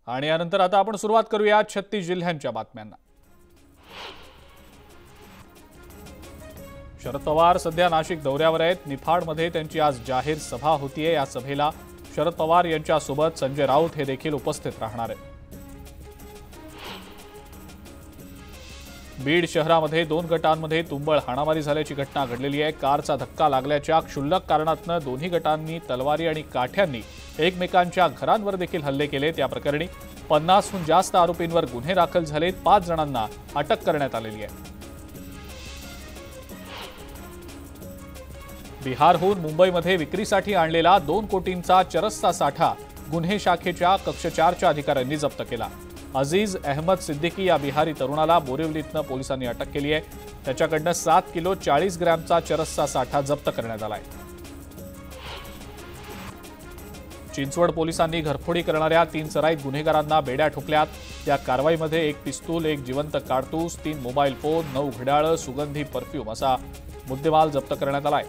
आणि यानंतर आता आपण सुरुवात करूया 36 जिल्ह्यांच्या बातम्यांना। शरद पवार सध्या नाशिक दौऱ्यावर आहेत। निफाडमध्ये त्यांची आज जाहीर सभा होतीये। या सभेला शरद पवार यांच्यासोबत संजय राऊत हे देखील उपस्थित राहणार आहेत। बीड शहरामध्ये 2 गटांमध्ये तुंबळ हाणामारी झाल्याची घटना घडलेली आहे। कारचा धक्का लागल्याच्या क्षुल्लक कारणातून दोन्ही गटांनी तलवारी आणि काठ्यांनी एकमेकांच्या घरांवर देखील हल्ले केले। त्या प्रकरणी 50हून जास्त आरोपींवर गुन्हे दाखल झालेत। 5 जणांना अटक करण्यात आलेली आहे। बिहारहून मुंबईमध्ये विक्रीसाठी आणलेला 2 कोटींचा चरसचा साठा गुन्हे शाखेच्या कक्ष 4च्या अधिकाऱ्यांनी जप्त केला। अजीज अहमद सिद्दीकी या बिहारी तरुणाला बोरिवलीतनं पोलिसांनी अटक केली आहे। त्याच्याकडनं 7 किलो 40 ग्रॅमचा चरसचा साठा जप्त करण्यात आलाय। चिंचवड पोलिसांनी घरफोडी करणाऱ्या 3 सराईत गुन्हेगारांना बेड्या ठोकल्यात। या कारवाईमध्ये 1 पिस्तूल, 1 जिवंत कारतूस, 3 मोबाईल फोन, 9 घड्याळ, सुगंधी परफ्यूम असा मुद्देमाल जप्त करण्यात आलाय।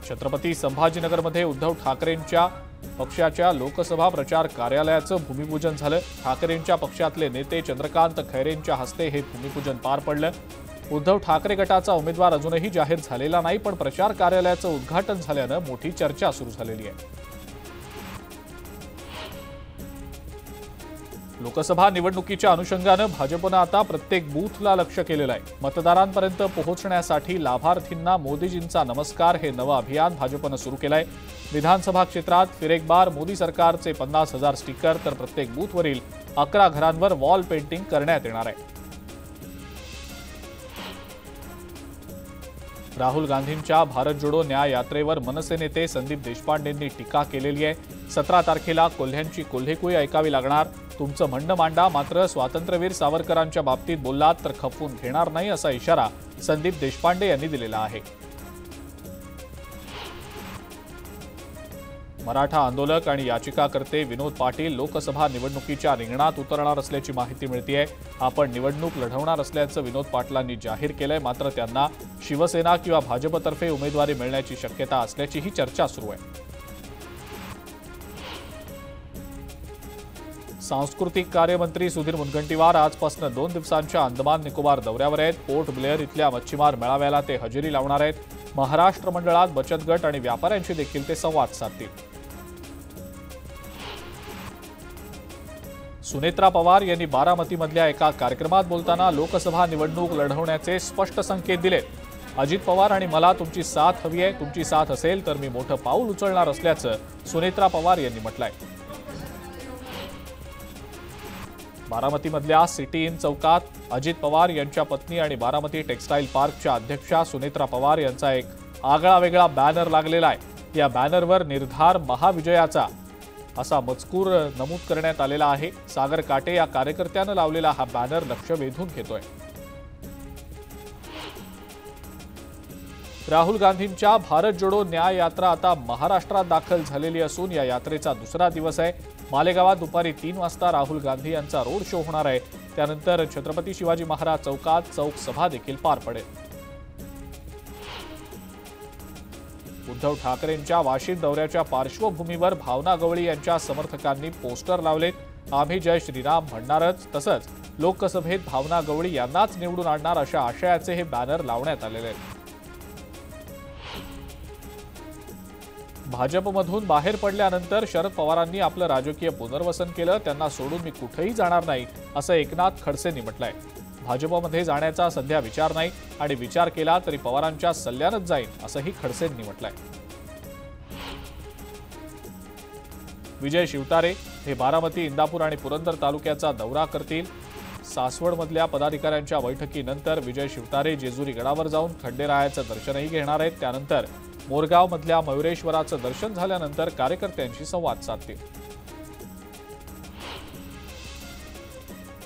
छत्रपती संभाजीनगरमध्ये उद्धव ठाकरेंच्या पक्षाच्या लोकसभा प्रचार कार्यालयाचं भूमिपूजन झालं। ठाकरेंच्या पक्षातले नेते चंद्रकांत खैरेंच्या हस्ते हे भूमिपूजन पार पडलं। उद्धव ठाकरे गटाचा उमेदवार अजूनही जाहीर झालेला नाही, पण प्रचार कार्यालयाचं उद्घाटन झाल्यानं मोठी चर्चा सुरू झालेली आहे। लोकसभा निवडणुकीच्या अनुषंगानं भाजपनं आता प्रत्येक बूथला लक्ष केलेलं आहे। मतदारांपर्यंत पोहोचण्यासाठी लाभार्थींना मोदीजींचा नमस्कार हे नवं अभियान भाजपनं सुरू केलंय। विधानसभा क्षेत्रात फिर एक बार मोदी सरकारचे 50,000 स्टिकर तर प्रत्येक बूथवरील 11 घरांवर वॉल पेंटिंग करण्यात येणार आहे। राहुल गांधींच्या भारत जोडो न्याय यात्रेवर मनसे नेते संदीप देशपांडेंनी टीका केलेली आहे। 17 तारखेला कोल्ह्यांची कोल्हेकुई ऐकावी लागणार। तुमचं म्हणणं मांडा, मात्र स्वातंत्र्यवीर सावरकरांच्या बाबतीत बोललात तर खपवून घेणार नाही असा इशारा संदीप देशपांडे यांनी दिलेला आहे। मराठा आंदोलक आणि याचिकाकर्ते विनोद पाटील लोकसभा निवडणुकीच्या रिंगणात उतरणार असल्याची माहिती मिळतेय। आपण निवडणूक लढवणार असल्याचं विनोद पाटलांनी जाहीर केलंय, मात्र त्यांना शिवसेना किंवा भाजपतर्फे उमेदवारी मिळण्याची शक्यता असल्याचीही चर्चा सुरू आहे। सांस्कृतिक कार्यमंत्री सुधीर मुनगंटीवार आजपासून 2 दिवसांच्या अंदमान निकोबार दौऱ्यावर आहेत। पोर्ट ब्लेअर इथल्या मच्छीमार मेळाव्याला ते हजेरी लावणार आहेत। महाराष्ट्र मंडळात बचत गट आणि व्यापाऱ्यांशी देखील ते संवाद साधतील। सुनेत्रा पवार यांनी बारामतीमधल्या एका कार्यक्रमात बोलताना लोकसभा निवडणूक लढवण्याचे स्पष्ट संकेत दिले। अजित पवार आणि मला तुमची साथ हवी आहे, तुमची साथ असेल तर मी मोठं पाऊल उचलणार असल्याचं सुनेत्रा पवार यांनी म्हटलंय। बारामतीमधल्या सिटी इन चौकात अजित पवार यांच्या पत्नी आणि बारामती टेक्सटाईल पार्कच्या अध्यक्षा सुनेत्रा पवार यांचा एक आगळा वेगळा बॅनर लागलेला आहे। या बॅनरवर निर्धार महाविजयाचा असा मजकूर नमूद करण्यात आलेला आहे। सागर काटे या कार्यकर्त्यानं लावलेला हा बॅनर लक्ष वेधून घेतोय। राहुल गांधींच्या भारत जोडो न्याय यात्रा आता महाराष्ट्रात दाखल झालेली असून या यात्रेचा दुसरा दिवस आहे। मालेगावात दुपारी 3 वाजता राहुल गांधी यांचा रोड शो होणार आहे। त्यानंतर छत्रपती शिवाजी महाराज चौकात चौक सभा देखील पार पडेल। उद्धव ठाकरेंच्या वाशिम दौऱ्याच्या पार्श्वभूमीवर भावना गवळी यांच्या समर्थकांनी पोस्टर लावलेत। आम्ही जय श्रीराम म्हणणारच, तसंच लोकसभेत भावना गवळी यांनाच निवडून आणणार अशा आशयाचे हे बॅनर लावण्यात आलेले आहेत। भाजपमधून बाहेर पडल्यानंतर शरद पवारांनी आपलं राजकीय पुनर्वसन केलं। त्यांना सोडून मी कुठेही जाणार नाही असं एकनाथ खडसेंनी म्हटलंय। भाजपमध्ये जाण्याचा सध्या विचार नाही आणि विचार केला तरी पवारांच्या सल्ल्यानंच जाईल असंही खडसेंनी म्हटलंय। विजय शिवतारे हे बारामती, इंदापूर आणि पुरंदर तालुक्याचा दौरा करतील। सासवडमधल्या पदाधिकाऱ्यांच्या बैठकीनंतर विजय शिवतारे जेजुरी गडावर जाऊन खंडेरायाचं दर्शनही घेणार आहेत। त्यानंतर मोरगावमधल्या मयुरेश्वराचं दर्शन झाल्यानंतर कार्यकर्त्यांशी संवाद साधतील।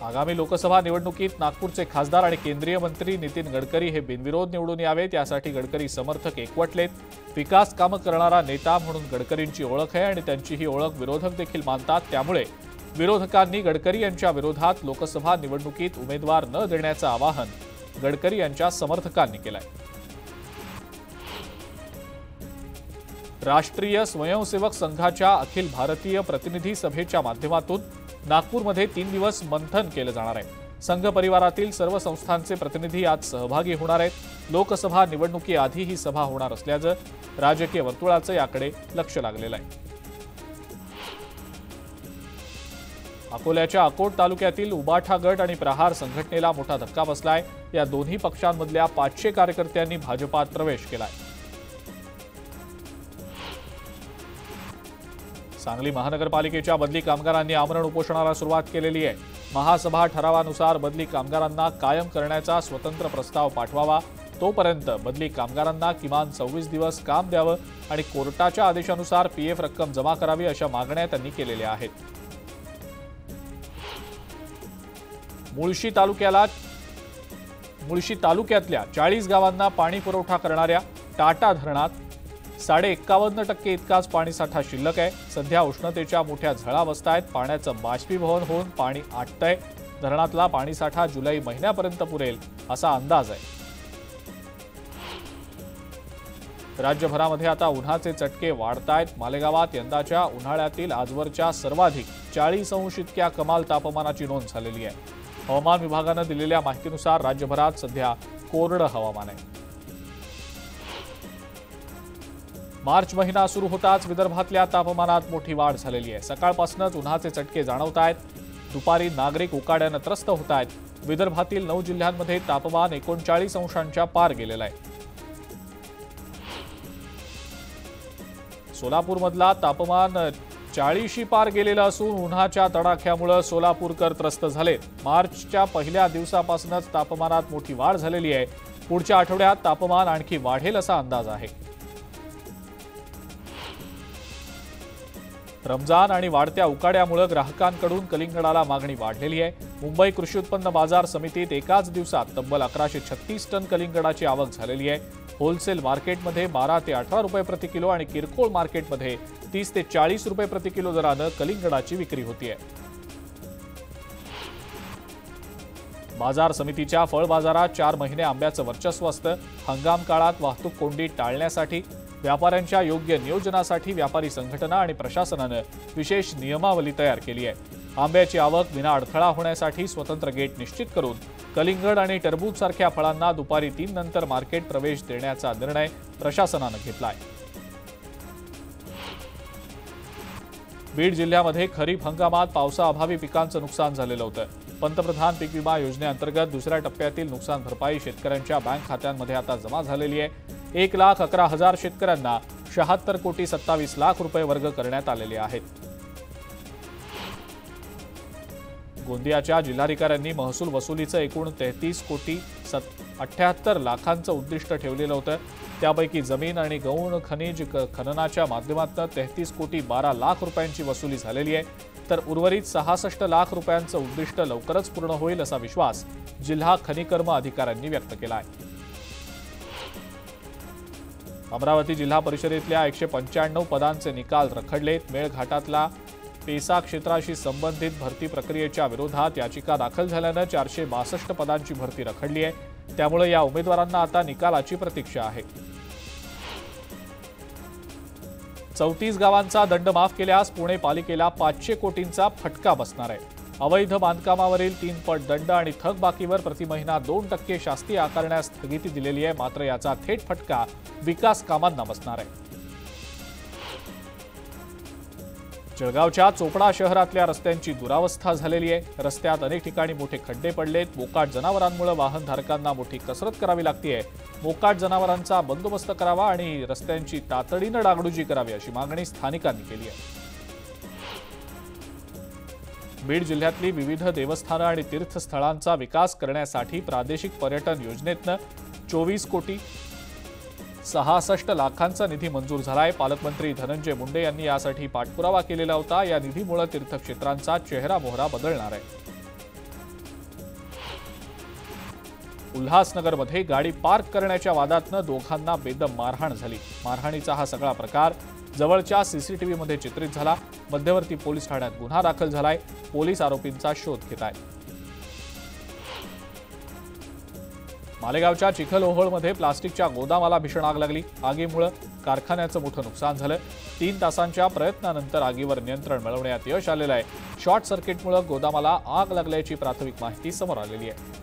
आगामी लोकसभा निवडणुकीत नागपूरचे खासदार आणि केंद्रीय मंत्री नितीन गडकरी हे बिनविरोध निवडून यावेत, यासाठी गडकरी समर्थक एकवटलेत। विकास कामं करणारा नेता म्हणून गडकरींची ओळख आहे आणि त्यांची ही ओळख विरोधक देखील मानतात। त्यामुळे विरोधकांनी गडकरी यांच्या विरोधात लोकसभा निवडणुकीत उमेदवार न देण्याचं आवाहन गडकरी यांच्या समर्थकांनी केलंय। राष्ट्रीय स्वयंसेवक संघाच्या अखिल भारतीय प्रतिनिधी सभेच्या माध्यमातून नागपूरमध्ये 3 दिवस मंथन केलं जाणार आहे। संघ परिवारातील सर्व संस्थांचे प्रतिनिधी यात सहभागी होणार आहेत। लोकसभा निवडणुकीआधी ही सभा होणार असल्याचं राजकीय वर्तुळाचं याकडे लक्ष लागलेलं आहे। अकोल्याच्या अकोट तालुक्यातील उबाठा गट आणि प्रहार संघटनेला मोठा धक्का बसलाय। या दोन्ही पक्षांमधल्या 500 कार्यकर्त्यांनी भाजपात प्रवेश केलाय। सांगली महानगरपालिकेच्या बदली कामगारांनी आमरण उपोषणाला सुरुवात केलेली आहे। महासभा ठरावानुसार बदली कामगारांना कायम करण्याचा स्वतंत्र प्रस्ताव पाठवावा, तोपर्यंत बदली कामगारांना किमान 24 दिवस काम द्यावं आणि कोर्टाच्या आदेशानुसार पीएफ रक्कम जमा करावी अशा मागण्या त्यांनी केलेल्या आहेत। मुळशी तालुक्यातल्या 40 गावांना पाणी पुरवठा करणाऱ्या टाटा धरणात 51.5% इतकाच पाणीसाठा शिल्लक आहे। सध्या उष्णतेच्या मोठ्या झळा बसतायत। पाण्याचं बाष्पीभवन होऊन पाणी आटतंय। धरणातला पाणीसाठा जुलै महिन्यापर्यंत पुरेल असा अंदाज आहे। राज्यभरामध्ये आता उन्हाचे चटके वाढतायत। मालेगावात यंदाच्या उन्हाळ्यातील आजवरच्या सर्वाधिक 40 अंश इतक्या कमाल तापमानाची नोंद झालेली आहे। हवामान विभागानं दिलेल्या माहितीनुसार राज्यभरात सध्या कोरडं हवामान आहे। मार्च महिना सुरू होताच विदर्भातल्या तापमानात मोठी वाढ झालेली आहे। सकाळपासूनच उन्हाचे चटके जाणवत आहेत। दुपारी नागरिक उकाड्यानं त्रस्त होत आहेत। विदर्भातील 9 जिल्ह्यांमध्ये तापमान 39 अंशांच्या पार गेलेलं आहे। सोलापूरमधला तापमान 40शी पार गेलेलं असून उन्हाच्या तडाख्यामुळे सोलापूरकर त्रस्त झाले। मार्चच्या पहिल्या दिवसापासूनच तापमानात मोठी वाढ झालेली आहे। पुढच्या आठवड्यात तापमान आणखी वाढेल असा अंदाज आहे। रमजान आणि वाढत्या उकाड्यामुळे ग्राहकांकडून कलिंगडाला मागणी वाढलेली आहे। मुंबई कृषी उत्पन्न बाजार समितीत एकाच दिवसात तब्बल 1136 टन कलिंगडाची आवक झालेली आहे। होलसेल मार्केटमध्ये 12 ते 18 रुपये प्रति किलो आणि किरकोळ मार्केटमध्ये 30 ते 40 रुपये प्रति किलो दरानं कलिंगडाची विक्री होतीये। बाजार समितीच्या फळ बाजारात 4 महिने आंब्याचं वर्चस्व असतं। हंगाम काळात वाहतूक कोंडी टाळण्यासाठी व्यापाऱ्यांच्या योग्य नियोजनासाठी व्यापारी संघटना आणि प्रशासनानं विशेष नियमावली तयार केली आहे। आंब्याची आवक विना अडथळा होण्यासाठी स्वतंत्र गेट निश्चित करून कलिंगड आणि टरबूज सारख्या फळांना दुपारी 3 नंतर मार्केट प्रवेश देण्याचा निर्णय प्रशासनानं घेतलाय। बीड जिल्ह्यामध्ये खरीप हंगामात पावसाअभावी पिकांचं नुकसान झालेलं होतं। पंतप्रधान पीक विमा योजनेअंतर्गत दुसऱ्या टप्प्यातील नुकसान भरपाई शेतकऱ्यांच्या बँक खात्यांमध्ये आता जमा झालेली आहे। 1,11,000 शेतकऱ्यांना 76 कोटी 27 लाख रुपये वर्ग करण्यात आलेले आहेत। गोंदियाच्या जिल्हाधिकाऱ्यांनी महसूल वसुलीचं एकूण 33 कोटी 78 लाखांचं उद्दिष्ट ठेवलेलं होतं। त्यापैकी जमीन आणि गौण खनिज खननाच्या माध्यमातून 33 कोटी 12 लाख रुपयांची वसुली झालेली आहे। तर उर्वरित 66 लाख रुपयांचं उद्दिष्ट लवकरच पूर्ण होईल असा विश्वास जिल्हा खनिकर्म अधिकाऱ्यांनी व्यक्त केला आहे। अमरावती जिल्हा परिषदेतल्या 195 पदांचे निकाल रखडलेत। मेळघाटातला पेसा क्षेत्राशी संबंधित भरती प्रक्रियेच्या विरोधात याचिका दाखल झाल्यानं 462 पदांची भरती रखडली आहे। त्यामुळे या उमेदवारांना आता निकालाची प्रतीक्षा आहे। 34 गावांचा दंड माफ केल्यास पुणे पालिकेला 500 कोटींचा फटका बसणार आहे। अवैध बांधकामावरील 3 पट दंड आणि थकबाकीवर प्रति महिना 2% शास्ती आकारण्यास स्थगिती दिलेली आहे। मात्र याचा थेट फटका विकास कामांना बसणार आहे। जळगावच्या चोपडा शहरातल्या रस्त्यांची दुरावस्था झालेली आहे। रस्त्यात अनेक ठिकाणी मोठे खड्डे पडलेत। मोकाट जनावरांमुळे वाहनधारकांना मोठी कसरत करावी लागते। मोकाट जनावरांचा बंदोबस्त करावा आणि रस्त्यांची तातडीनं डागडुजी करावी अशी मागणी स्थानिकांनी केली आहे। बीड जिल्ह्यातली विविध देवस्थानं आणि तीर्थस्थळांचा विकास करण्यासाठी प्रादेशिक पर्यटन योजनेतनं 24 कोटी 66 लाखांचा निधी मंजूर झालाय। पालकमंत्री धनंजय मुंडे यांनी यासाठी पाठपुरावा केलेला होता। या निधीमुळे तीर्थक्षेत्रांचा चेहरा मोहरा बदलणार आहे। उल्हासनगरमध्ये गाडी पार्क करण्याच्या वादातनं दोघांना बेदम मारहाण झाली। मारहाणीचा हा सगळा प्रकार जवळच्या सीसीटीव्हीमध्ये चित्रित झाला। मध्यवर्ती पोलीस ठाण्यात गुन्हा दाखल झालाय। पोलीस आरोपींचा शोध घेत आहेत। मालेगावच्या चिखलोहोळमध्ये प्लास्टिकच्या गोदामाला भीषण आग लागली। आगीमुळे कारखान्याचं मोठं नुकसान झालं। 3 तासांच्या प्रयत्नानंतर आगीवर नियंत्रण मिळवण्यात यश आलेलं आहे। शॉर्ट सर्किटमुळे गोदामाला आग लागल्याची प्राथमिक माहिती समोर आलेली आहे।